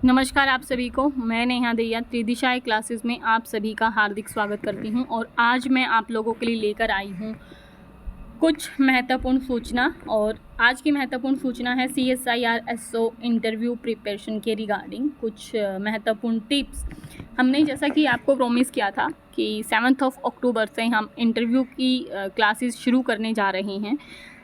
नमस्कार आप सभी को। मैं नेहा दैया त्रिदिशाएं क्लासेस में आप सभी का हार्दिक स्वागत करती हूं और आज मैं आप लोगों के लिए लेकर आई हूं कुछ महत्वपूर्ण सूचना। और आज की महत्वपूर्ण सूचना है CSIR SO इंटरव्यू प्रिपरेशन के रिगार्डिंग कुछ महत्वपूर्ण टिप्स। हमने जैसा कि आपको प्रॉमिस किया था कि 7 अक्टूबर से हम इंटरव्यू की क्लासेस शुरू करने जा रहे हैं,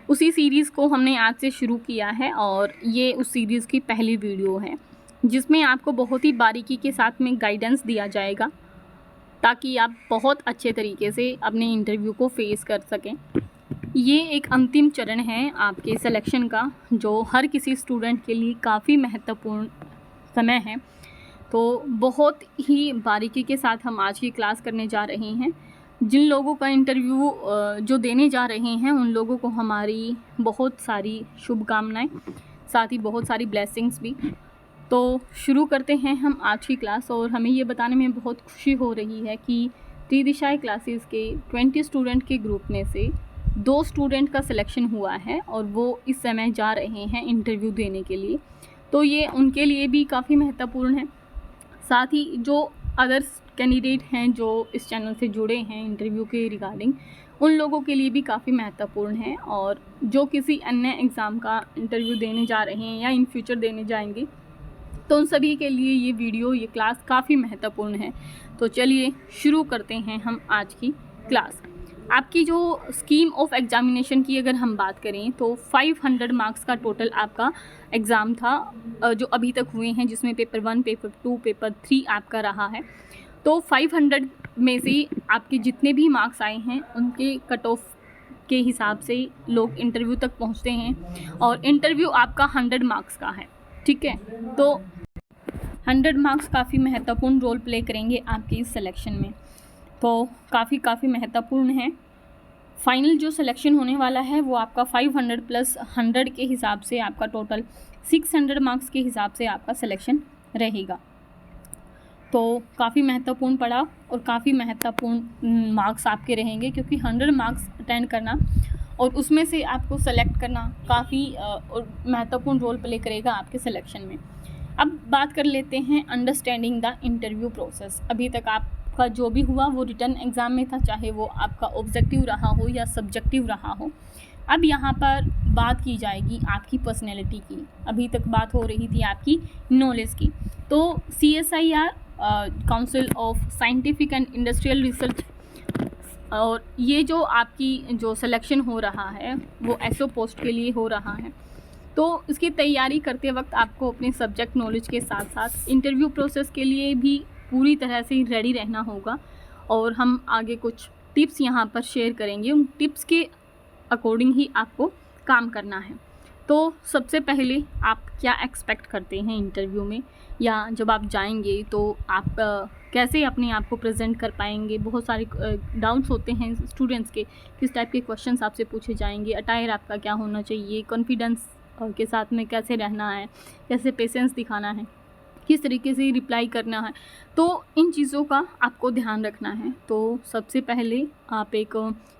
उसी सीरीज़ को हमने आज से शुरू किया है और ये उस सीरीज़ की पहली वीडियो है जिसमें आपको बहुत ही बारीकी के साथ में गाइडेंस दिया जाएगा ताकि आप बहुत अच्छे तरीके से अपने इंटरव्यू को फेस कर सकें। ये एक अंतिम चरण है आपके सिलेक्शन का जो हर किसी स्टूडेंट के लिए काफ़ी महत्वपूर्ण समय है। तो बहुत ही बारीकी के साथ हम आज की क्लास करने जा रहे हैं। जिन लोगों का इंटरव्यू जो देने जा रहे हैं उन लोगों को हमारी बहुत सारी शुभकामनाएं, साथ ही बहुत सारी ब्लेसिंग्स भी। तो शुरू करते हैं हम आज की क्लास। और हमें ये बताने में बहुत खुशी हो रही है कि त्रिदिशाएं क्लासेस के 20 स्टूडेंट के ग्रुप में से 2 स्टूडेंट का सिलेक्शन हुआ है और वो इस समय जा रहे हैं इंटरव्यू देने के लिए। तो ये उनके लिए भी काफ़ी महत्वपूर्ण है। साथ ही जो अदर्स कैंडिडेट हैं जो इस चैनल से जुड़े हैं इंटरव्यू के रिगार्डिंग, उन लोगों के लिए भी काफ़ी महत्वपूर्ण है। और जो किसी अन्य एग्ज़ाम का इंटरव्यू देने जा रहे हैं या इन फ्यूचर देने जाएंगे तो उन सभी के लिए ये वीडियो, ये क्लास काफ़ी महत्वपूर्ण है। तो चलिए शुरू करते हैं हम आज की क्लास। आपकी जो स्कीम ऑफ एग्जामिनेशन की अगर हम बात करें तो 500 मार्क्स का टोटल आपका एग्ज़ाम था जो अभी तक हुए हैं, जिसमें पेपर 1, पेपर 2, पेपर 3 आपका रहा है। तो 500 में से आपके जितने भी मार्क्स आए हैं उनके कट ऑफ के हिसाब से लोग इंटरव्यू तक पहुँचते हैं और इंटरव्यू आपका 100 मार्क्स का है, ठीक है। तो 100 मार्क्स काफ़ी महत्वपूर्ण रोल प्ले करेंगे आपके इस सिलेक्शन में, तो काफ़ी महत्वपूर्ण है। फाइनल जो सिलेक्शन होने वाला है वो आपका 500 प्लस 100 के हिसाब से आपका टोटल 600 मार्क्स के हिसाब से आपका सिलेक्शन रहेगा। तो काफ़ी महत्वपूर्ण पड़ा और काफ़ी महत्वपूर्ण मार्क्स आपके रहेंगे, क्योंकि 100 मार्क्स अटेंड करना और उसमें से आपको सेलेक्ट करना काफ़ी महत्वपूर्ण रोल प्ले करेगा आपके सिलेक्शन में। अब बात कर लेते हैं अंडरस्टैंडिंग द इंटरव्यू प्रोसेस। अभी तक आपका जो भी हुआ वो रिटन एग्ज़ाम में था, चाहे वो आपका ऑब्जेक्टिव रहा हो या सब्जेक्टिव रहा हो। अब यहाँ पर बात की जाएगी आपकी पर्सनैलिटी की। अभी तक बात हो रही थी आपकी नॉलेज की। तो CSIR council of scientific and industrial research, और ये जो आपकी जो सिलेक्शन हो रहा है वो SO पोस्ट के लिए हो रहा है। तो इसकी तैयारी करते वक्त आपको अपने सब्जेक्ट नॉलेज के साथ साथ इंटरव्यू प्रोसेस के लिए भी पूरी तरह से रेडी रहना होगा। और हम आगे कुछ टिप्स यहाँ पर शेयर करेंगे, उन टिप्स के अकॉर्डिंग ही आपको काम करना है। तो सबसे पहले आप क्या एक्सपेक्ट करते हैं इंटरव्यू में, या जब आप जाएंगे तो आप कैसे अपने आप को प्रेजेंट कर पाएंगे। बहुत सारे डाउट्स होते हैं स्टूडेंट्स के, किस टाइप के क्वेश्चंस आपसे पूछे जाएंगे, अटायर आपका क्या होना चाहिए, कॉन्फिडेंस के साथ में कैसे रहना है, कैसे पेशेंस दिखाना है, किस तरीके से रिप्लाई करना है। तो इन चीज़ों का आपको ध्यान रखना है। तो सबसे पहले आप एक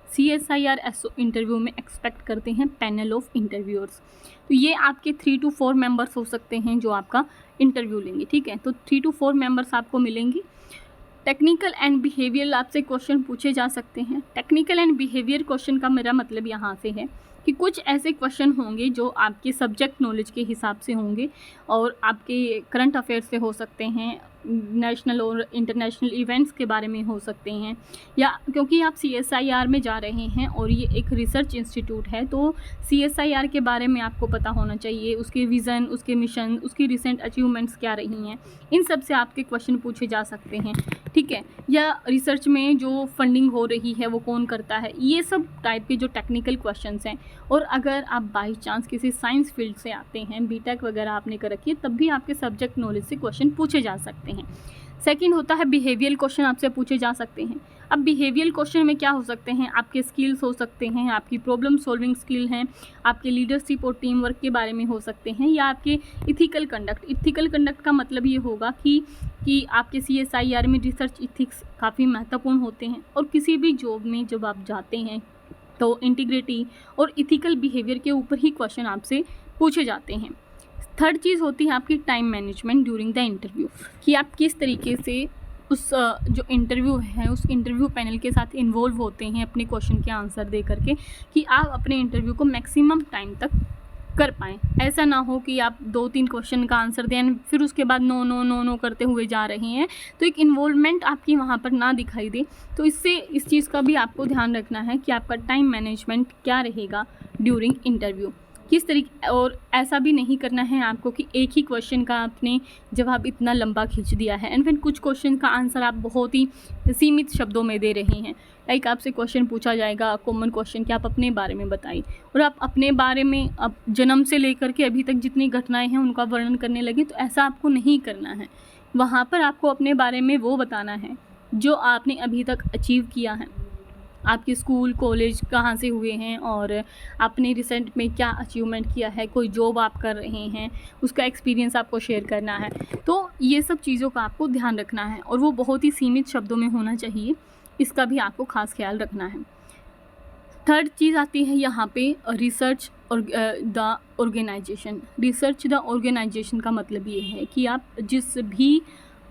CSIR SO इंटरव्यू में एक्सपेक्ट करते हैं पैनल ऑफ इंटरव्यूअर्स। तो ये आपके 3 to 4 मेंबर्स हो सकते हैं जो आपका इंटरव्यू लेंगे, ठीक है। तो 3 to 4 मेंबर्स आपको मिलेंगे। टेक्निकल एंड बिहेवियर आपसे क्वेश्चन पूछे जा सकते हैं। टेक्निकल एंड बिहेवियर क्वेश्चन का मेरा मतलब यहाँ से है कि कुछ ऐसे क्वेश्चन होंगे जो आपके सब्जेक्ट नॉलेज के हिसाब से होंगे और आपके करंट अफेयर्स से हो सकते हैं, नेशनल और इंटरनेशनल इवेंट्स के बारे में हो सकते हैं, या क्योंकि आप CSIR में जा रहे हैं और ये एक रिसर्च इंस्टीट्यूट है तो CSIR के बारे में आपको पता होना चाहिए, उसके विज़न, उसके मिशन, उसकी रिसेंट अचीवमेंट्स क्या रही हैं, इन सब से आपके क्वेश्चन पूछे जा सकते हैं, ठीक है। या रिसर्च में जो फंडिंग हो रही है वो कौन करता है, ये सब टाइप के जो टेक्निकल क्वेश्चंस हैं। और अगर आप बाई चांस किसी साइंस फील्ड से आते हैं, BTech वगैरह आपने कर रखी है, तब भी आपके सब्जेक्ट नॉलेज से क्वेश्चन पूछे जा सकते हैं। सेकंड होता है बिहेवियल क्वेश्चन आपसे पूछे जा सकते हैं। अब बिहेवियल क्वेश्चन में क्या हो सकते हैं, आपके स्किल्स हो सकते हैं, आपकी प्रॉब्लम सॉल्विंग स्किल हैं, आपके लीडरशिप और टीम वर्क के बारे में हो सकते हैं, या आपके इथिकल कंडक्ट। इथिकल कंडक्ट का मतलब ये होगा कि आपके CSIR में रिसर्च इथिक्स काफ़ी महत्वपूर्ण होते हैं। और किसी भी जॉब में जब आप जाते हैं तो इंटीग्रिटी और इथिकल बिहेवियर के ऊपर ही क्वेश्चन आपसे पूछे जाते हैं। थर्ड चीज़ होती है आपकी time management during the interview, कि आप किस तरीके से उस जो इंटरव्यू है उस इंटरव्यू पैनल के साथ इन्वॉल्व होते हैं अपने क्वेश्चन के आंसर दे करके, कि आप अपने इंटरव्यू को मैक्सिमम टाइम तक कर पाएँ। ऐसा ना हो कि आप 2-3 क्वेश्चन का आंसर दें फिर उसके बाद नो नो नो नो करते हुए जा रहे हैं, तो एक इन्वॉल्वमेंट आपकी वहाँ पर ना दिखाई दे। तो इससे इस चीज़ का भी आपको ध्यान रखना है कि आपका टाइम मैनेजमेंट क्या रहेगा ड्यूरिंग इंटरव्यू, किस तरीके। और ऐसा भी नहीं करना है आपको कि एक ही क्वेश्चन का आपने जवाब इतना लंबा खींच दिया है एंड फिर कुछ क्वेश्चन का आंसर आप बहुत ही सीमित शब्दों में दे रहे हैं। लाइक आपसे क्वेश्चन पूछा जाएगा कॉमन क्वेश्चन कि आप अपने बारे में बताइए, और आप अपने बारे में अब जन्म से लेकर के अभी तक जितनी घटनाएं हैं उनका वर्णन करने लगे, तो ऐसा आपको नहीं करना है। वहाँ पर आपको अपने बारे में वो बताना है जो आपने अभी तक अचीव किया है, आपके स्कूल कॉलेज कहाँ से हुए हैं और आपने रिसेंट में क्या अचीवमेंट किया है, कोई जॉब आप कर रहे हैं उसका एक्सपीरियंस आपको शेयर करना है। तो ये सब चीज़ों का आपको ध्यान रखना है और वो बहुत ही सीमित शब्दों में होना चाहिए, इसका भी आपको खास ख्याल रखना है। थर्ड चीज़ आती है यहाँ पे रिसर्च और the organisation. Research the organisation का मतलब ये है कि आप जिस भी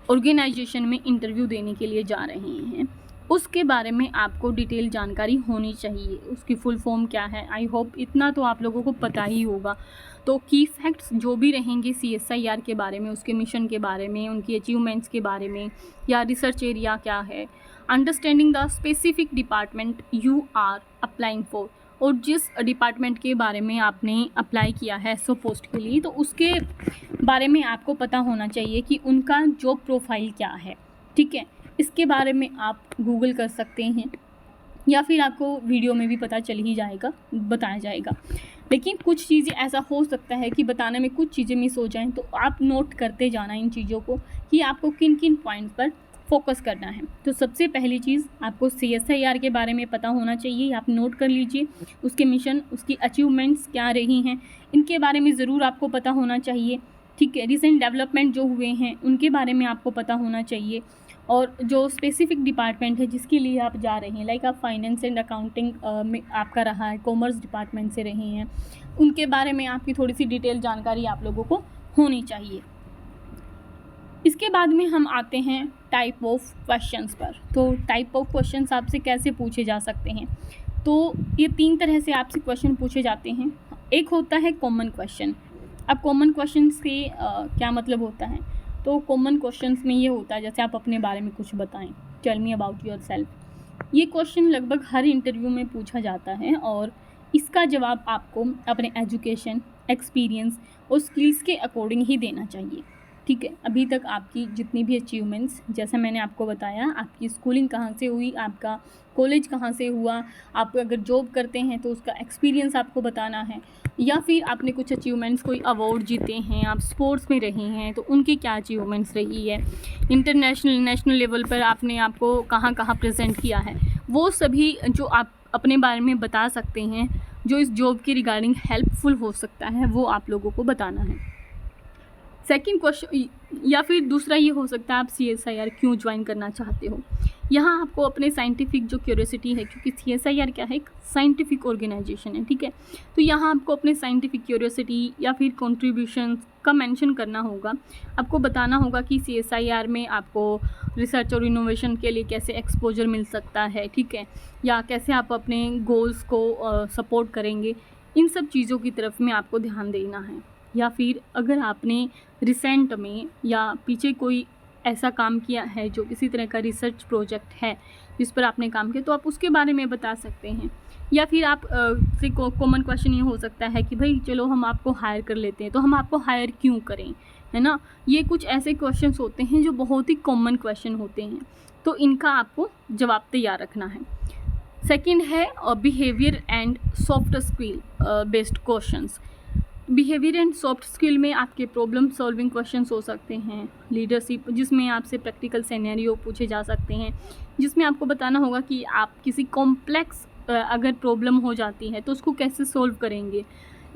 ऑर्गेनाइजेशन में इंटरव्यू देने के लिए जा रहे हैं उसके बारे में आपको डिटेल जानकारी होनी चाहिए। उसकी फुल फॉर्म क्या है, आई होप इतना तो आप लोगों को पता ही होगा। तो की फैक्ट्स जो भी रहेंगे CSIR के बारे में, उसके मिशन के बारे में, उनकी अचीवमेंट्स के बारे में, या रिसर्च एरिया क्या है, understanding the specific department you are applying for, और जिस डिपार्टमेंट के बारे में आपने अप्लाई किया है सो पोस्ट के लिए, तो उसके बारे में आपको पता होना चाहिए कि उनका जॉब प्रोफाइल क्या है। ठीक है, इसके बारे में आप गूगल कर सकते हैं या फिर आपको वीडियो में भी पता चल ही जाएगा, बताया जाएगा। लेकिन कुछ चीज़ें ऐसा हो सकता है कि बताने में कुछ चीज़ें मिस हो जाएं, तो आप नोट करते जाना इन चीज़ों को कि आपको किन किन पॉइंट्स पर फोकस करना है। तो सबसे पहली चीज़ आपको CSIR के बारे में पता होना चाहिए, आप नोट कर लीजिए। उसके मिशन, उसकी अचीवमेंट्स क्या रही हैं, इनके बारे में ज़रूर आपको पता होना चाहिए। ठीक है, रिसेंट डेवलपमेंट जो हुए हैं उनके बारे में आपको पता होना चाहिए। और जो स्पेसिफिक डिपार्टमेंट है जिसके लिए आप जा रहे हैं, लाइक आप फाइनेंस एंड अकाउंटिंग में आपका रहा है, कॉमर्स डिपार्टमेंट से रहे हैं, उनके बारे में आपकी थोड़ी सी डिटेल जानकारी आप लोगों को होनी चाहिए। इसके बाद में हम आते हैं टाइप ऑफ क्वेश्चंस पर। तो टाइप ऑफ क्वेश्चंस आपसे कैसे पूछे जा सकते हैं, तो ये 3 तरह से आपसे क्वेश्चन पूछे जाते हैं। एक होता है कॉमन क्वेश्चन। अब कॉमन क्वेश्चन से क्या मतलब होता है, तो कॉमन क्वेश्चंस में ये होता है जैसे आप अपने बारे में कुछ बताएं, टेल मी अबाउट योरसेल्फ। ये क्वेश्चन लगभग हर इंटरव्यू में पूछा जाता है और इसका जवाब आपको अपने एजुकेशन, एक्सपीरियंस और स्किल्स के अकॉर्डिंग ही देना चाहिए। ठीक है, अभी तक आपकी जितनी भी अचीवमेंट्स, जैसा मैंने आपको बताया, आपकी स्कूलिंग कहाँ से हुई, आपका कॉलेज कहाँ से हुआ, आप अगर जॉब करते हैं तो उसका एक्सपीरियंस आपको बताना है, या फिर आपने कुछ अचीवमेंट्स, कोई अवार्ड जीते हैं, आप स्पोर्ट्स में रहे हैं तो उनकी क्या अचीवमेंट्स रही है, इंटरनेशनल नेशनल लेवल पर आपने आपको कहाँ कहाँ प्रेजेंट किया है, वो सभी जो आप अपने बारे में बता सकते हैं जो इस जॉब के रिगार्डिंग हेल्पफुल हो सकता है, वो आप लोगों को बताना है। सेकंड क्वेश्चन, या फिर दूसरा ये हो सकता है आप CSIR क्यों ज्वाइन करना चाहते हो। यहाँ आपको अपने साइंटिफिक जो क्यूरियोसिटी है, क्योंकि CSIR क्या है, एक साइंटिफिक ऑर्गेनाइजेशन है। ठीक है, तो यहाँ आपको अपने साइंटिफिक क्यूरियोसिटी या फिर कॉन्ट्रीब्यूशन का मेंशन करना होगा। आपको बताना होगा कि CSIR में आपको रिसर्च और इनोवेशन के लिए कैसे एक्सपोजर मिल सकता है। ठीक है, या कैसे आप अपने गोल्स को सपोर्ट करेंगे, इन सब चीज़ों की तरफ में आपको ध्यान देना है। या फिर अगर आपने रिसेंट में या पीछे कोई ऐसा काम किया है जो किसी तरह का रिसर्च प्रोजेक्ट है जिस पर आपने काम किया, तो आप उसके बारे में बता सकते हैं। या फिर आप से कॉमन क्वेश्चन ये हो सकता है कि भाई चलो हम आपको हायर कर लेते हैं, तो हम आपको हायर क्यों करें, है ना। ये कुछ ऐसे क्वेश्चंस होते हैं जो बहुत ही कॉमन क्वेश्चन होते हैं, तो इनका आपको जवाब तैयार रखना है। सेकंड है behaviour and soft skill based questions. Behaviour and soft skill में आपके प्रॉब्लम सॉल्विंग क्वेश्चंस हो सकते हैं, लीडरशिप जिसमें आपसे प्रैक्टिकल सिनेरियो पूछे जा सकते हैं, जिसमें आपको बताना होगा कि आप किसी कॉम्प्लेक्स अगर प्रॉब्लम हो जाती है तो उसको कैसे सॉल्व करेंगे।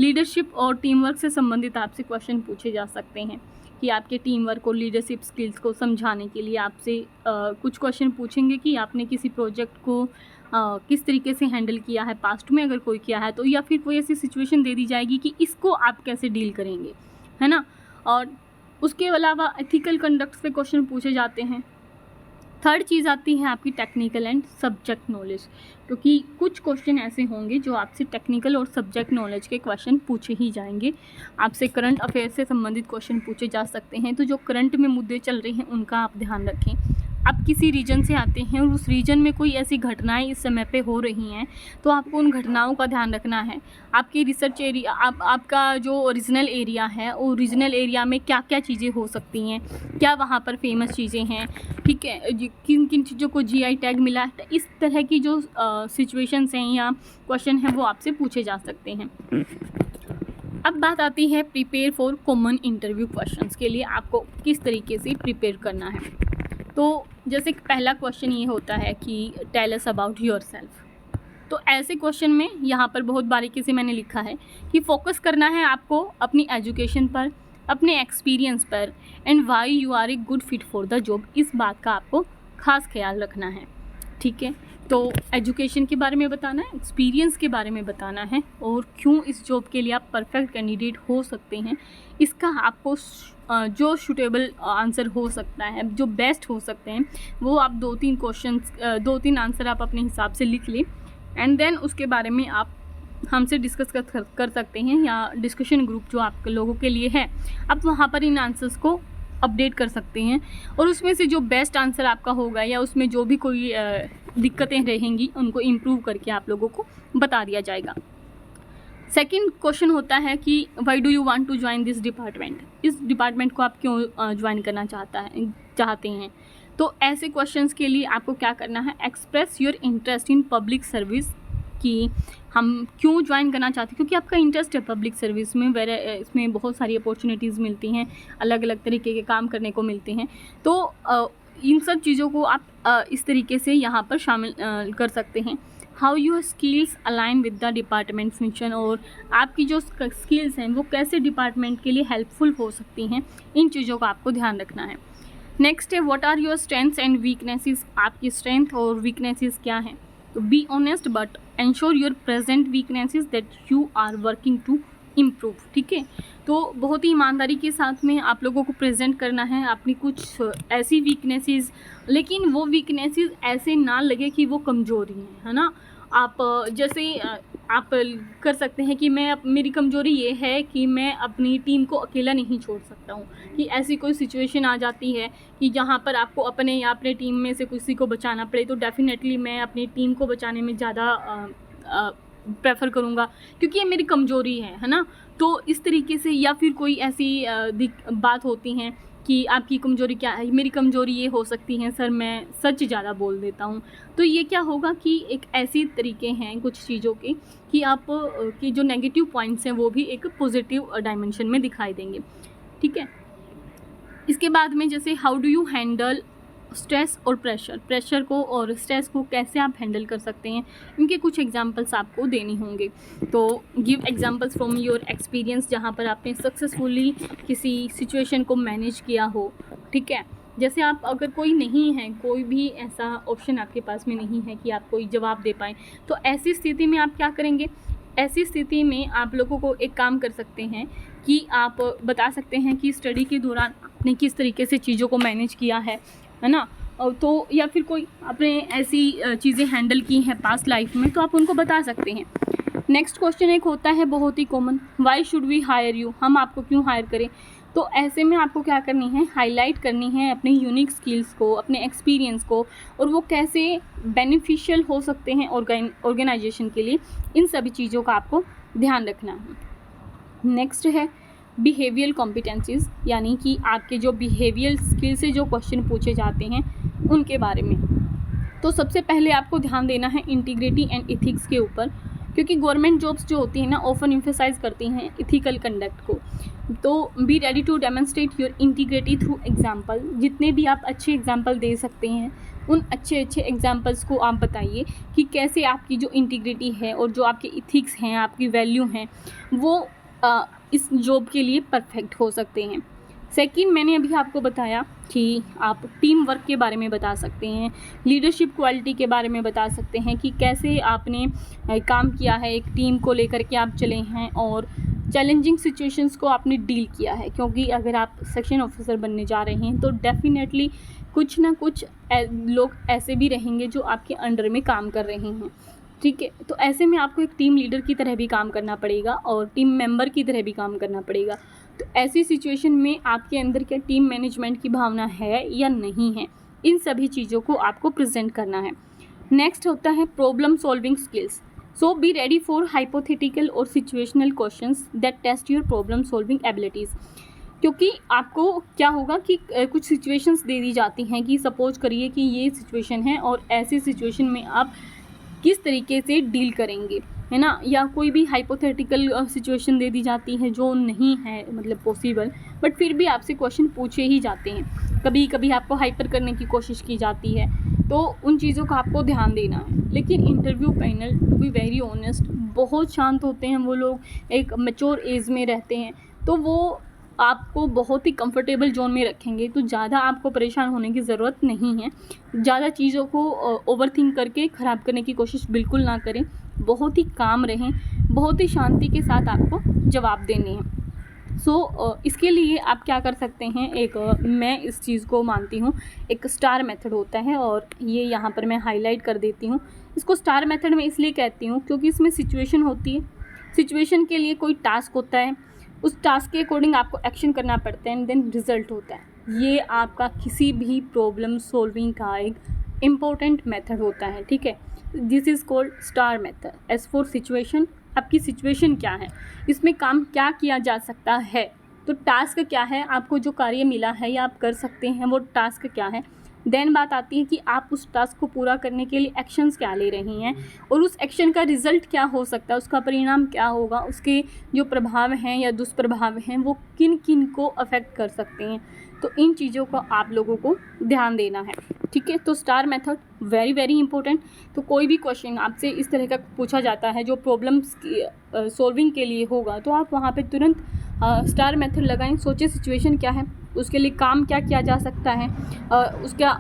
लीडरशिप और टीम वर्क से संबंधित आपसे क्वेश्चन पूछे जा सकते हैं कि आपके टीम वर्क और लीडरशिप स्किल्स को समझाने के लिए आपसे कुछ क्वेश्चन पूछेंगे कि आपने किसी प्रोजेक्ट को किस तरीके से हैंडल किया है पास्ट में, अगर कोई किया है तो, या फिर कोई ऐसी सिचुएशन दे दी जाएगी कि इसको आप कैसे डील करेंगे। है ना। और उसके अलावा एथिकल कंडक्ट से क्वेश्चन पूछे जाते हैं। थर्ड चीज़ आती है आपकी टेक्निकल एंड सब्जेक्ट नॉलेज, क्योंकि कुछ क्वेश्चन ऐसे होंगे जो आपसे टेक्निकल और सब्जेक्ट नॉलेज के क्वेश्चन पूछे ही जाएंगे। आपसे करंट अफेयर से संबंधित क्वेश्चन पूछे जा सकते हैं, तो जो करंट में मुद्दे चल रहे हैं उनका आप ध्यान रखें। आप किसी रीजन से आते हैं और उस रीजन में कोई ऐसी घटनाएं इस समय पे हो रही हैं, तो आपको उन घटनाओं का ध्यान रखना है। आपकी रिसर्च एरिया, आपका जो ओरिजिनल एरिया है, ओरिजिनल एरिया में क्या क्या चीज़ें हो सकती हैं, क्या वहाँ पर फेमस चीज़ें हैं, ठीक है, किन किन चीज़ों को GI टैग मिला है। तो इस तरह की जो सिचुएशंस हैं या क्वेश्चन हैं वो आपसे पूछे जा सकते हैं। अब बात आती है prepare for common interview questions के लिए आपको किस तरीके से प्रिपेयर करना है। तो जैसे पहला क्वेश्चन ये होता है कि टेल अस अबाउट योरसेल्फ। तो ऐसे क्वेश्चन में यहाँ पर बहुत बारीकी से मैंने लिखा है कि फोकस करना है आपको अपनी एजुकेशन पर, अपने एक्सपीरियंस पर, and why you are a good fit for the job. इस बात का आपको खास ख्याल रखना है, ठीक है। तो एजुकेशन के बारे में बताना है, एक्सपीरियंस के बारे में बताना है, और क्यों इस जॉब के लिए आप परफेक्ट कैंडिडेट हो सकते हैं, इसका आपको जो सूटेबल आंसर हो सकता है, जो बेस्ट हो सकते हैं, वो आप 2-3 आंसर आप अपने हिसाब से लिख लें, एंड देन उसके बारे में आप हमसे डिस्कस कर सकते हैं, या डिस्कशन ग्रुप जो आप लोगों के लिए है, आप वहाँ पर इन आंसर्स को अपडेट कर सकते हैं, और उसमें से जो बेस्ट आंसर आपका होगा या उसमें जो भी कोई दिक्कतें रहेंगी उनको इम्प्रूव करके आप लोगों को बता दिया जाएगा। सेकंड क्वेश्चन होता है कि why do you want to join this department. इस डिपार्टमेंट को आप क्यों ज्वाइन करना चाहते हैं। तो ऐसे क्वेश्चंस के लिए आपको क्या करना है, express your interest in public service, कि हम क्यों ज्वाइन करना चाहते हैं, क्योंकि आपका इंटरेस्ट है पब्लिक सर्विस में, इसमें बहुत सारी अपॉर्चुनिटीज़ मिलती हैं, अलग अलग तरीके के काम करने को मिलते हैं। तो इन सब चीज़ों को आप इस तरीके से यहाँ पर शामिल कर सकते हैं। How your skills align with the department function, और आपकी जो स्किल्स हैं वो कैसे डिपार्टमेंट के लिए हेल्पफुल हो सकती हैं, इन चीज़ों का आपको ध्यान रखना है। नेक्स्ट है what are your strengths and weaknesses. आपकी स्ट्रेंथ और वीकनेसेस क्या हैं। तो be honest but ensure your present weaknesses that you are working to improve, ठीक है। तो बहुत ही ईमानदारी के साथ में आप लोगों को प्रेजेंट करना है अपनी कुछ ऐसी वीकनेसेस, लेकिन वो वीकनेसेस ऐसे ना लगे कि वो कमज़ोरी हैं, है ना। आप जैसे आप कर सकते हैं कि मेरी कमज़ोरी ये है कि मैं अपनी टीम को अकेला नहीं छोड़ सकता हूँ, कि ऐसी कोई सिचुएशन आ जाती है कि जहाँ पर आपको अपने या अपने टीम में से किसी को बचाना पड़े, तो डेफिनेटली मैं अपनी टीम को बचाने में ज़्यादा प्रेफर करूँगा, क्योंकि ये मेरी कमज़ोरी है ना। तो इस तरीके से, या फिर कोई ऐसी बात होती हैं कि आपकी कमज़ोरी क्या है, मेरी कमज़ोरी ये हो सकती है सर मैं सच ज़्यादा बोल देता हूँ। तो ये क्या होगा कि एक ऐसी तरीके हैं कुछ चीज़ों के कि आप की जो नेगेटिव पॉइंट्स हैं वो भी एक पॉजिटिव डायमेंशन में दिखाई देंगे, ठीक है। इसके बाद में जैसे how do you handle stress और प्रेशर को और स्ट्रेस को कैसे आप हैंडल कर सकते हैं, इनके कुछ एग्जांपल्स आपको देने होंगे। तो give examples from your experience, जहाँ पर आपने सक्सेसफुली किसी सिचुएशन को मैनेज किया हो, ठीक है। जैसे आप अगर कोई नहीं है, कोई भी ऐसा ऑप्शन आपके पास में नहीं है कि आप कोई जवाब दे पाएँ, तो ऐसी स्थिति में आप क्या करेंगे। ऐसी स्थिति में आप लोगों को एक काम कर सकते हैं कि आप बता सकते हैं कि स्टडी के दौरान आपने किस तरीके से चीज़ों को मैनेज किया है ना। तो या फिर कोई आपने ऐसी चीज़ें हैंडल की हैं पास्ट लाइफ में, तो आप उनको बता सकते हैं। नेक्स्ट क्वेश्चन एक होता है बहुत ही common, why should we hire you, हम आपको क्यों हायर करें। तो ऐसे में आपको क्या करनी है, हाईलाइट करनी है अपने यूनिक स्किल्स को, अपने एक्सपीरियंस को, और वो कैसे बेनिफिशियल हो सकते हैं ऑर्गेनाइजेशन के लिए, इन सभी चीज़ों का आपको ध्यान रखना है। नेक्स्ट है बिहेवियल कॉम्पिटेंसीज, यानी कि आपके जो बिहेवियल स्किल से जो क्वेश्चन पूछे जाते हैं उनके बारे में। तो सबसे पहले आपको ध्यान देना है इंटीग्रिटी एंड इथिक्स के ऊपर, क्योंकि गवर्नमेंट जॉब्स जो होती हैं ना ऑफन एम्फेसाइज करती हैं इथिकल कंडक्ट को। तो be ready to demonstrate your integrity through example, जितने भी आप अच्छे एग्जाम्पल दे सकते हैं उन अच्छे एग्जाम्पल्स को आप बताइए कि कैसे आपकी जो इंटीग्रिटी है और जो आपके इथिक्स हैं, आपकी वैल्यू हैं, वो इस जॉब के लिए परफेक्ट हो सकते हैं। सेकंड, मैंने अभी आपको बताया कि आप टीम वर्क के बारे में बता सकते हैं, लीडरशिप क्वालिटी के बारे में बता सकते हैं कि कैसे आपने काम किया है, एक टीम को लेकर के आप चले हैं, और चैलेंजिंग सिचुएशंस को आपने डील किया है, क्योंकि अगर आप सेक्शन ऑफिसर बनने जा रहे हैं तो डेफिनेटली कुछ ना कुछ लोग ऐसे भी रहेंगे जो आपके अंडर में काम कर रहे हैं, ठीक है। तो ऐसे में आपको एक टीम लीडर की तरह भी काम करना पड़ेगा और टीम मेंबर की तरह भी काम करना पड़ेगा। तो ऐसी सिचुएशन में आपके अंदर क्या टीम मैनेजमेंट की भावना है या नहीं है, इन सभी चीज़ों को आपको प्रेजेंट करना है। नेक्स्ट होता है problem solving skills. So be ready for hypothetical और situational questions that test your problem solving abilities. क्योंकि आपको क्या होगा कि कुछ सिचुएशंस दे दी जाती हैं कि सपोज करिए कि ये सिचुएशन है और ऐसी सिचुएशन में आप किस तरीके से डील करेंगे, है ना। या कोई भी हाइपोथेटिकल सिचुएशन दे दी जाती है जो नहीं है मतलब पॉसिबल, बट फिर भी आपसे क्वेश्चन पूछे ही जाते हैं। कभी कभी आपको हाइपर करने की कोशिश की जाती है, तो उन चीज़ों का आपको ध्यान देना है। लेकिन interview panel, to be very honest, बहुत शांत होते हैं वो लोग, एक मैच्योर एज में रहते हैं, तो वो आपको बहुत ही कंफर्टेबल जोन में रखेंगे। तो ज़्यादा आपको परेशान होने की ज़रूरत नहीं है। ज़्यादा चीज़ों को ओवरथिंक करके ख़राब करने की कोशिश बिल्कुल ना करें। बहुत ही काम रहें, बहुत ही शांति के साथ आपको जवाब देने हैं। इसके लिए आप क्या कर सकते हैं, मैं इस चीज़ को मानती हूँ, एक स्टार मेथड होता है और ये यहाँ पर मैं हाईलाइट कर देती हूँ। इसको स्टार मेथड में इसलिए कहती हूँ क्योंकि इसमें सिचुएशन होती है, सिचुएशन के लिए कोई टास्क होता है, उस टास्क के अकॉर्डिंग आपको एक्शन करना पड़ता है एंड देन रिजल्ट होता है। ये आपका किसी भी प्रॉब्लम सॉल्विंग का एक इम्पोर्टेंट मेथड होता है, ठीक है। This is called star method. As for situation, आपकी सिचुएशन क्या है, इसमें काम क्या किया जा सकता है, तो टास्क क्या है, आपको जो कार्य मिला है या आप कर सकते हैं वो टास्क क्या है। देन बात आती है कि आप उस टास्क को पूरा करने के लिए एक्शंस क्या ले रही हैं और उस एक्शन का रिज़ल्ट क्या हो सकता है, उसका परिणाम क्या होगा, उसके जो प्रभाव हैं या दुष्प्रभाव हैं वो किन किन को अफेक्ट कर सकते हैं। तो इन चीज़ों का आप लोगों को ध्यान देना है, ठीक है। तो star method very very important. तो कोई भी क्वेश्चन आपसे इस तरह का पूछा जाता है जो प्रॉब्लम्स सॉल्विंग के लिए होगा, तो आप वहाँ पे तुरंत स्टार मेथड लगाएं, सोचें सिचुएशन क्या है, उसके लिए काम क्या किया जा सकता है,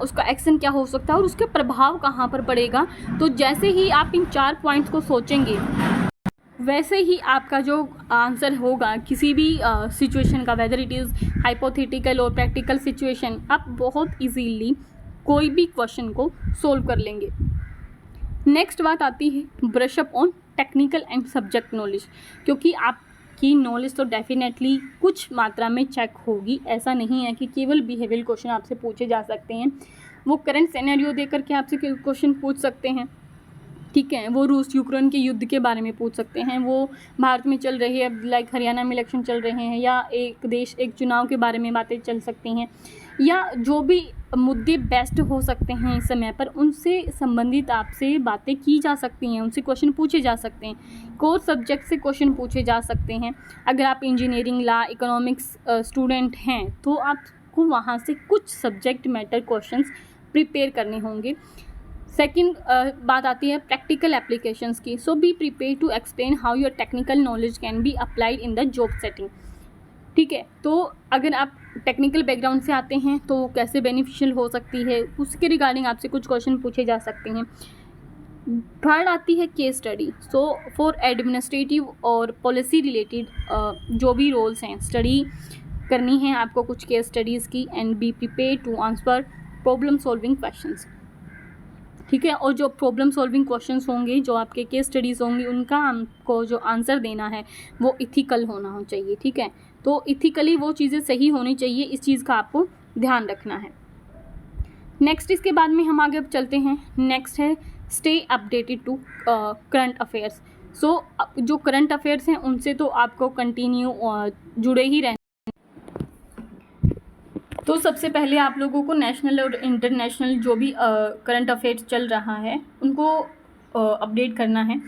उसका एक्शन क्या हो सकता है और उसके प्रभाव कहाँ पर पड़ेगा। तो जैसे ही आप इन 4 पॉइंट्स को सोचेंगे, वैसे ही आपका जो आंसर होगा किसी भी सिचुएशन का, वेदर इट इज़ हाइपोथेटिकल और प्रैक्टिकल सिचुएशन, आप बहुत इजीली कोई भी क्वेश्चन को सोल्व कर लेंगे। नेक्स्ट बात आती है brush up on technical and subject knowledge. क्योंकि आपकी नॉलेज तो डेफिनेटली कुछ मात्रा में चेक होगी, ऐसा नहीं है कि केवल बिहेवियरल क्वेश्चन आपसे पूछे जा सकते हैं। वो करंट सिनेरियो देकर के आपसे क्वेश्चन पूछ सकते हैं, ठीक है। वो रूस यूक्रेन के युद्ध के बारे में पूछ सकते हैं, वो भारत में चल रही है, लाइक हरियाणा में इलेक्शन चल रहे हैं, या एक देश एक चुनाव के बारे में बातें चल सकती हैं, या जो भी मुद्दे बेस्ट हो सकते हैं इस समय पर, उनसे संबंधित आपसे बातें की जा सकती हैं, उनसे क्वेश्चन पूछे जा सकते हैं। कोर सब्जेक्ट से क्वेश्चन पूछे जा सकते हैं। अगर आप इंजीनियरिंग, लॉ, इकोनॉमिक्स स्टूडेंट हैं तो आपको वहाँ से कुछ सब्जेक्ट मैटर क्वेश्चंस प्रिपेयर करने होंगे। सेकंड बात आती है प्रैक्टिकल एप्लीकेशंस की। So be prepare to explain how your technical knowledge can be applied in the job setting, ठीक है। तो अगर आप टेक्निकल बैकग्राउंड से आते हैं तो कैसे बेनिफिशियल हो सकती है, उसके रिगार्डिंग आपसे कुछ क्वेश्चन पूछे जा सकते हैं। थर्ड आती है case study. So for administrative और पॉलिसी रिलेटेड जो भी रोल्स हैं, स्टडी करनी है आपको कुछ केस स्टडीज़ की, and be prepare to answer problem solving questions, ठीक है। और जो प्रॉब्लम सॉल्विंग क्वेश्चंस होंगे, जो आपके केस स्टडीज़ होंगी, उनका हमको जो आंसर देना है वो इथिकल होना चाहिए, ठीक है। तो इथिकली वो चीज़ें सही होनी चाहिए, इस चीज़ का आपको ध्यान रखना है। नेक्स्ट इसके बाद में हम आगे चलते हैं। नेक्स्ट है stay updated to current affairs. So जो करंट अफेयर्स हैं उनसे तो आपको कंटिन्यू जुड़े ही रहना। तो सबसे पहले आप लोगों को नेशनल और इंटरनेशनल जो भी करंट अफेयर्स चल रहा है उनको अपडेट करना है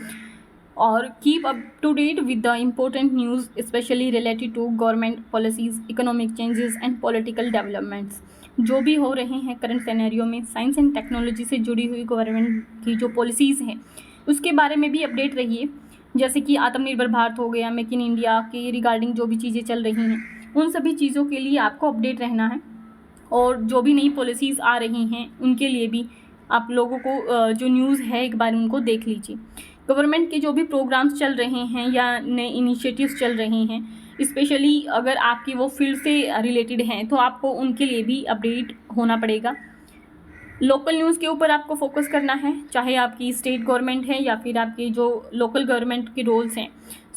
और keep up to date with the important news specially related to government policies, economic changes and political developments. जो भी हो रहे हैं करंट सिनेरियो में, साइंस एंड टेक्नोलॉजी से जुड़ी हुई गवर्नमेंट की जो पॉलिसीज़ हैं उसके बारे में भी अपडेट रहिए। जैसे कि आत्मनिर्भर भारत हो गया, मेक इन इंडिया के रिगार्डिंग जो भी चीज़ें चल रही हैं, उन सभी चीज़ों के लिए आपको अपडेट रहना है। और जो भी नई पॉलिसीज़ आ रही हैं उनके लिए भी आप लोगों को जो न्यूज़ है एक बार उनको देख लीजिए। गवर्नमेंट के जो भी प्रोग्राम्स चल रहे हैं या नए इनिशिएटिव्स चल रहे हैं, स्पेशली अगर आपकी वो फील्ड से रिलेटेड हैं, तो आपको उनके लिए भी अपडेट होना पड़ेगा। लोकल न्यूज़ के ऊपर आपको फोकस करना है, चाहे आपकी स्टेट गवर्नमेंट है या फिर आपके जो लोकल गवर्नमेंट के रोल्स हैं।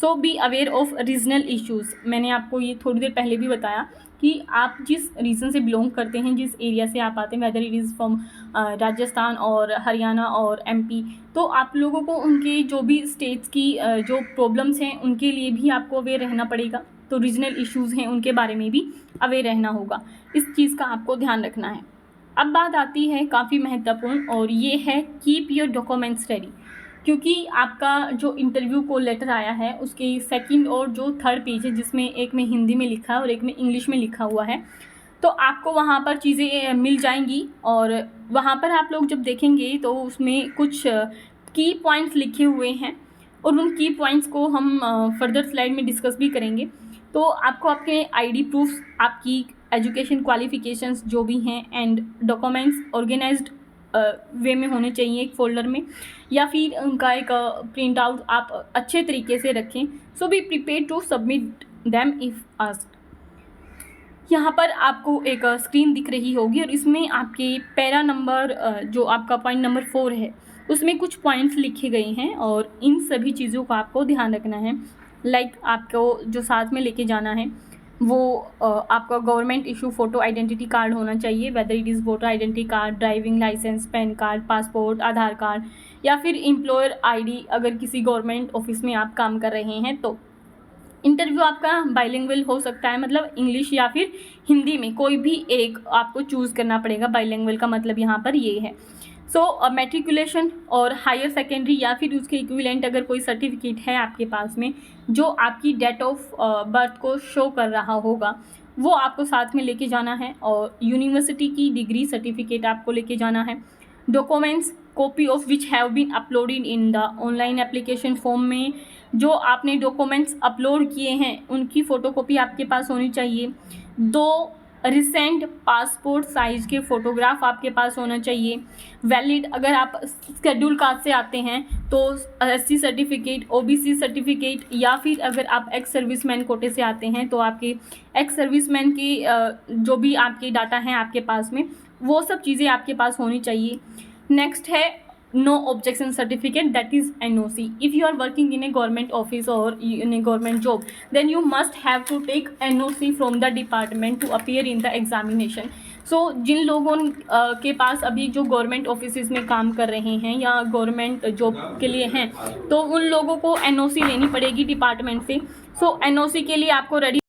So be aware of regional issues. मैंने आपको ये थोड़ी देर पहले भी बताया कि आप जिस रीजन से बिलोंग करते हैं, जिस एरिया से आप आते हैं, weather it is from Rajasthan और हरियाणा और एमपी, तो आप लोगों को उनके जो भी स्टेट्स की जो प्रॉब्लम्स हैं उनके लिए भी आपको अवेयर रहना पड़ेगा। तो रीजनल इश्यूज़ हैं उनके बारे में भी अवेयर रहना होगा। इस चीज़ का आपको ध्यान रखना है। अब बात आती है काफ़ी महत्वपूर्ण, और ये है कीप योर डॉक्यूमेंट्स रेडी। क्योंकि आपका जो इंटरव्यू को लेटर आया है उसके सेकंड और जो थर्ड पेज है, जिसमें एक में हिंदी में लिखा है और एक में इंग्लिश में लिखा हुआ है, तो आपको वहाँ पर चीज़ें मिल जाएंगी। और वहाँ पर आप लोग जब देखेंगे तो उसमें कुछ की पॉइंट्स लिखे हुए हैं, और उन की पॉइंट्स को हम फर्दर स्लाइड में डिस्कस भी करेंगे। तो आपको आपके आईडी प्रूफ्स, आपकी एजुकेशन क्वालिफिकेशंस जो भी हैं, एंड डॉक्यूमेंट्स ऑर्गेनाइज्ड वे में होने चाहिए एक फ़ोल्डर में, या फिर उनका एक प्रिंट आउट आप अच्छे तरीके से रखें। So be prepare to submit them if asked. यहाँ पर आपको एक स्क्रीन दिख रही होगी, और इसमें आपके पैरा नंबर जो आपका पॉइंट नंबर 4 है उसमें कुछ पॉइंट्स लिखे गए हैं, और इन सभी चीज़ों का आपको ध्यान रखना है। लाइक आपको जो साथ में लेके जाना है वो आपका government issue photo identity card होना चाहिए, whether it is voter identity card, driving licence, PAN card, passport, Aadhaar card, या फिर एम्प्लॉयर आईडी अगर किसी गवर्नमेंट ऑफिस में आप काम कर रहे हैं तो। इंटरव्यू आपका बाइलिंगुअल हो सकता है, मतलब इंग्लिश या फिर हिंदी में कोई भी एक आपको चूज़ करना पड़ेगा। बाइलिंगुअल का मतलब यहाँ पर ये है। सो मैट्रिकुलेशन और हायर सेकेंडरी या फिर उसके इक्विवेलेंट अगर कोई सर्टिफिकेट है आपके पास में जो आपकी डेट ऑफ बर्थ को शो कर रहा होगा, वो आपको साथ में लेके जाना है। और यूनिवर्सिटी की डिग्री सर्टिफिकेट आपको लेके जाना है। Documents copy of which have been uploaded in the online application form में जो आपने डॉक्यूमेंट्स अपलोड किए हैं उनकी फ़ोटोकॉपी आपके पास होनी चाहिए। 2 रिसेंट पासपोर्ट साइज़ के फ़ोटोग्राफ आपके पास होना चाहिए। वैलिड अगर आप शेड्यूल कास्ट से आते हैं तो SC सर्टिफिकेट, OBC सर्टिफिकेट, या फिर अगर आप एक्स सर्विसमैन कोटे से आते हैं तो आपके एक्स सर्विसमैन की जो भी आपके डाटा हैं आपके पास में, वो सब चीज़ें आपके पास होनी चाहिए। नेक्स्ट है no objection certificate, that is NOC। If you are working in a government office or in a government job, then you must have to take NOC from the department to appear in the examination. So जिन लोगों के पास अभी जो government office में काम कर रहे हैं या गवर्नमेंट जॉब के लिए हैं, तो उन लोगों को NOC लेनी पड़ेगी डिपार्टमेंट से। सो NOC के लिए आपको रेडी।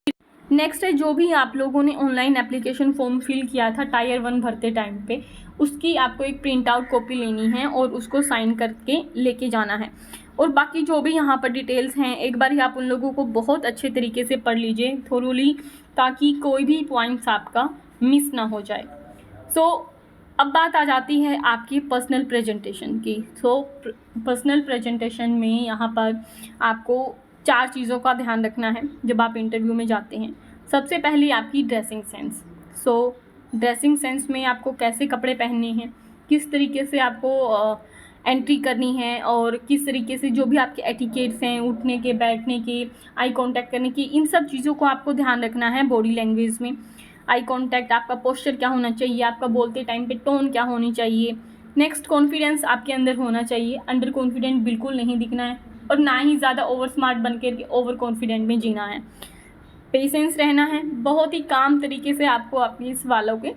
नेक्स्ट है जो भी आप लोगों ने ऑनलाइन एप्लीकेशन फॉर्म फिल किया था टायर 1 भरते टाइम पे, उसकी आपको एक प्रिंट आउट कॉपी लेनी है और उसको साइन करके लेके जाना है। और बाकी जो भी यहाँ पर डिटेल्स हैं एक बार ही आप उन लोगों को बहुत अच्छे तरीके से पढ़ लीजिए थोरोली, ताकि कोई भी पॉइंट्स आपका मिस ना हो जाए। सो अब बात आ जाती है आपकी पर्सनल प्रेजेंटेशन की। सो पर्सनल प्रेजेंटेशन में यहाँ पर आपको 4 चीज़ों का ध्यान रखना है जब आप इंटरव्यू में जाते हैं। सबसे पहली आपकी ड्रेसिंग सेंस। सो ड्रेसिंग सेंस में आपको कैसे कपड़े पहनने हैं, किस तरीके से आपको एंट्री करनी है, और किस तरीके से जो भी आपके एटिकेट्स हैं उठने के, बैठने के, आई कांटेक्ट करने की, इन सब चीज़ों को आपको ध्यान रखना है। बॉडी लैंग्वेज में आई कांटेक्ट, आपका पोस्चर क्या होना चाहिए, आपका बोलते टाइम पे टोन क्या होनी चाहिए। नेक्स्ट, कॉन्फिडेंस आपके अंदर होना चाहिए, अंडर कॉन्फिडेंट बिल्कुल नहीं दिखना है, और ना ही ज़्यादा ओवर स्मार्ट बन के ओवर कॉन्फिडेंट में जीना है। पेशेंस रहना है, बहुत ही काम तरीके से आपको अपने सवालों के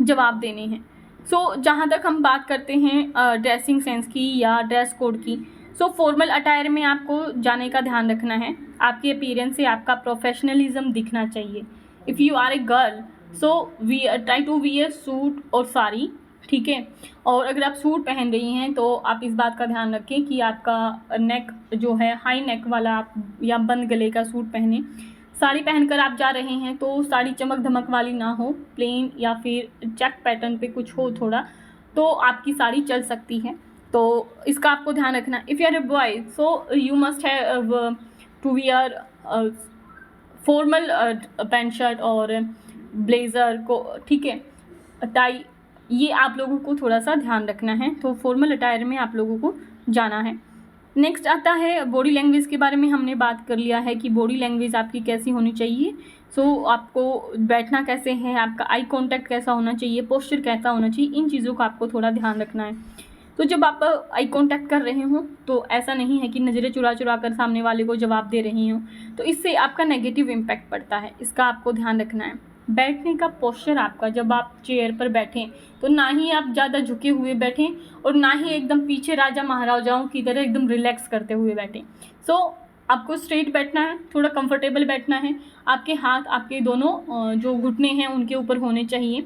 जवाब देने हैं। सो जहाँ तक हम बात करते हैं ड्रेसिंग सेंस की या ड्रेस कोड की, सो फॉर्मल अटायर में आपको जाने का ध्यान रखना है। आपके अपीयरेंस से आपका प्रोफेशनलिज्म दिखना चाहिए। If you are a girl, so we try to wear suit और साड़ी, ठीक है। और अगर आप सूट पहन रही हैं तो आप इस बात का ध्यान रखें कि आपका नेक जो है हाई नेक वाला आप या बंद गले का सूट पहने। साड़ी पहनकर आप जा रहे हैं तो साड़ी चमक धमक वाली ना हो, प्लेन या फिर चेक पैटर्न पे कुछ हो थोड़ा, तो आपकी साड़ी चल सकती है। तो इसका आपको ध्यान रखना। If you are a boy, so you must have to wear formal pant shirt और ब्लेज़र को, ठीक है, टाई, ये आप लोगों को थोड़ा सा ध्यान रखना है। तो फॉर्मल अटायर में आप लोगों को जाना है। नेक्स्ट आता है बॉडी लैंग्वेज के बारे में। हमने बात कर लिया है कि बॉडी लैंग्वेज आपकी कैसी होनी चाहिए। आपको बैठना कैसे है, आपका आई कांटेक्ट कैसा होना चाहिए, पोस्चर कैसा होना चाहिए, इन चीज़ों का आपको थोड़ा ध्यान रखना है। तो जब आप आई कांटेक्ट कर रहे हो तो ऐसा नहीं है कि नज़रें चुरा चुरा कर सामने वाले को जवाब दे रही हो, तो इससे आपका नेगेटिव इम्पैक्ट पड़ता है, इसका आपको ध्यान रखना है। बैठने का पोस्चर आपका, जब आप चेयर पर बैठें तो ना ही आप ज़्यादा झुके हुए बैठें और ना ही एकदम पीछे राजा महाराजाओं की तरह एकदम रिलैक्स करते हुए बैठें। आपको स्ट्रेट बैठना है, थोड़ा कंफर्टेबल बैठना है। आपके हाथ आपके दोनों जो घुटने हैं उनके ऊपर होने चाहिए।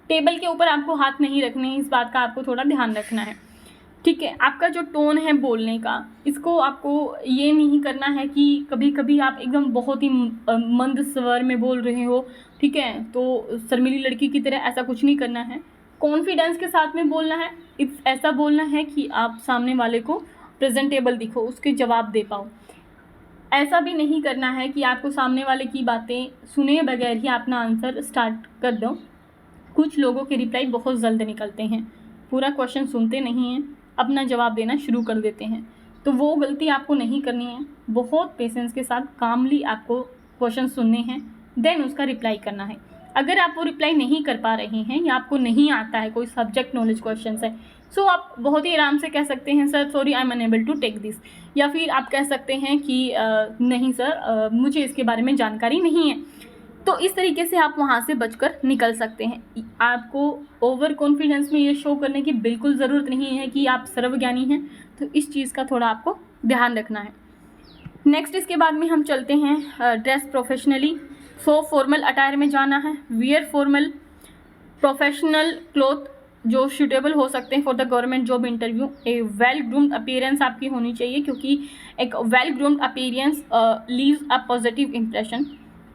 टेबल के ऊपर आपको हाथ नहीं रखने हैं, इस बात का आपको थोड़ा ध्यान रखना है। ठीक है, आपका जो टोन है बोलने का, इसको आपको ये नहीं करना है कि कभी कभी आप एकदम बहुत ही मंद स्वर में बोल रहे हो, ठीक है, तो शर्मीली लड़की की तरह ऐसा कुछ नहीं करना है। कॉन्फिडेंस के साथ में बोलना है, ऐसा बोलना है कि आप सामने वाले को प्रेजेंटेबल दिखो, उसके जवाब दे पाओ। ऐसा भी नहीं करना है कि आपको सामने वाले की बातें सुने बगैर ही अपना आंसर स्टार्ट कर दो। कुछ लोगों के रिप्लाई बहुत जल्द निकलते हैं, पूरा क्वेश्चन सुनते नहीं हैं, अपना जवाब देना शुरू कर देते हैं, तो वो गलती आपको नहीं करनी है। बहुत पेशेंस के साथ कामली आपको क्वेश्चन सुनने हैं, देन उसका रिप्लाई करना है। अगर आप वो रिप्लाई नहीं कर पा रहे हैं या आपको नहीं आता है, कोई सब्जेक्ट नॉलेज क्वेश्चन है, आप बहुत ही आराम से कह सकते हैं sir sorry I am unable to take this, या फिर आप कह सकते हैं कि नहीं सर मुझे इसके बारे में जानकारी नहीं है। तो इस तरीके से आप वहाँ से बचकर निकल सकते हैं। आपको ओवर कॉन्फिडेंस में ये शो करने की बिल्कुल ज़रूरत नहीं है कि आप सर्वज्ञानी हैं, तो इस चीज़ का थोड़ा आपको ध्यान रखना है। नेक्स्ट इसके बाद में हम चलते हैं ड्रेस प्रोफेशनली। फॉर्मल अटायर में जाना है, वियर फॉर्मल प्रोफेशनल क्लोथ जो सूटेबल हो सकते हैं for the government job interview. A well groomed appearance आपकी होनी चाहिए, क्योंकि एक well groomed appearance leaves a positive impression.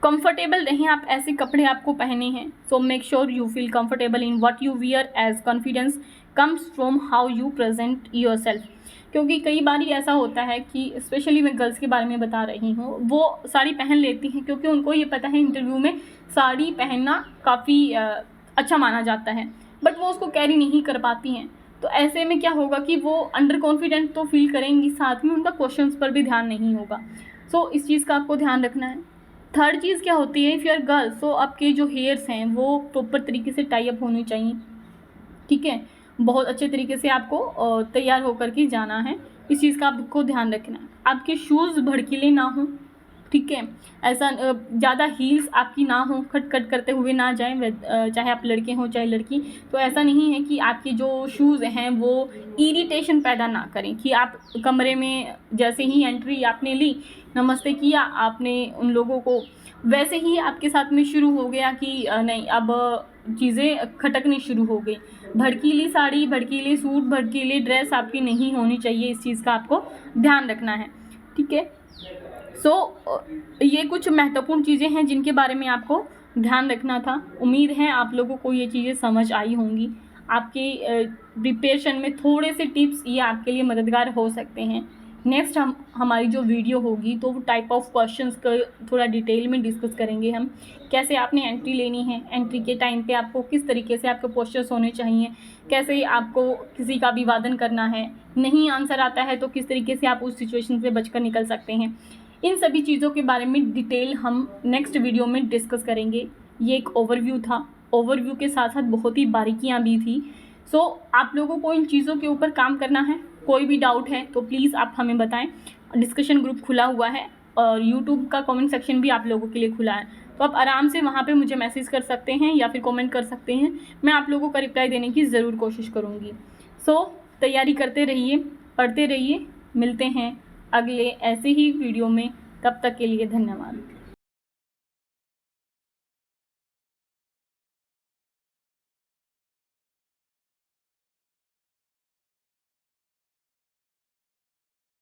Comfortable रहें आप, ऐसे कपड़े आपको पहने हैं, so make sure you feel comfortable in what you wear, as confidence comes from how you present yourself. क्योंकि कई बार ऐसा होता है कि स्पेशली मैं गर्ल्स के बारे में बता रही हूँ, वो साड़ी पहन लेती हैं क्योंकि उनको ये पता है इंटरव्यू में साड़ी पहनना काफ़ी अच्छा माना जाता है, बट वो उसको कैरी नहीं कर पाती हैं। तो ऐसे में क्या होगा कि वो अंडर कॉन्फिडेंट तो फील करेंगी, साथ में उनका क्वेश्चंस पर भी ध्यान नहीं होगा। इस चीज़ का आपको ध्यान रखना है। थर्ड चीज़ क्या होती है, इफ़ यू आर गर्ल्स, आपके जो हेयर्स हैं वो प्रॉपर तरीके से टाई अप होने चाहिए, ठीक है, बहुत अच्छे तरीके से आपको तैयार होकर के जाना है, इस चीज़ का आपको ध्यान रखना है। आपके शूज़ भड़कीले ना हों, ठीक है, ऐसा ज़्यादा हील्स आपकी ना हो, खट करते हुए ना जाएं, चाहे आप लड़के हों चाहे लड़की। तो ऐसा नहीं है कि आपके जो शूज़ हैं वो इरिटेशन पैदा ना करें कि आप कमरे में जैसे ही एंट्री आपने ली, नमस्ते किया आपने उन लोगों को, वैसे ही आपके साथ में शुरू हो गया कि नहीं, अब चीज़ें खटकनी शुरू हो गई। भड़कीली साड़ी, भड़कीले सूट, भड़कीले ड्रेस आपकी नहीं होनी चाहिए, इस चीज़ का आपको ध्यान रखना है, ठीक है। ये कुछ महत्वपूर्ण चीज़ें हैं जिनके बारे में आपको ध्यान रखना था। उम्मीद है आप लोगों को ये चीज़ें समझ आई होंगी। आपके प्रिपरेशन में थोड़े से टिप्स ये आपके लिए मददगार हो सकते हैं। नेक्स्ट हमारी जो वीडियो होगी तो वो टाइप ऑफ क्वेश्चंस का थोड़ा डिटेल में डिस्कस करेंगे हम, कैसे आपने एंट्री लेनी है, एंट्री के टाइम पे आपको किस तरीके से आपके पोस्चर्स होने चाहिए, कैसे आपको किसी का अभिवादन करना है, नहीं आंसर आता है तो किस तरीके से आप उस सिचुएशन से बचकर निकल सकते हैं। इन सभी चीज़ों के बारे में डिटेल हम नेक्स्ट वीडियो में डिस्कस करेंगे। ये एक ओवरव्यू था, ओवरव्यू के साथ साथ बहुत ही बारीकियाँ भी थी। आप लोगों को इन चीज़ों के ऊपर काम करना है। कोई भी डाउट है तो प्लीज़ आप हमें बताएं। डिस्कशन ग्रुप खुला हुआ है और यूट्यूब का कमेंट सेक्शन भी आप लोगों के लिए खुला है, तो आप आराम से वहाँ पे मुझे मैसेज कर सकते हैं या फिर कमेंट कर सकते हैं। मैं आप लोगों का रिप्लाई देने की ज़रूर कोशिश करूँगी। तैयारी करते रहिए, पढ़ते रहिए। मिलते हैं अगले ऐसे ही वीडियो में, तब तक के लिए धन्यवाद।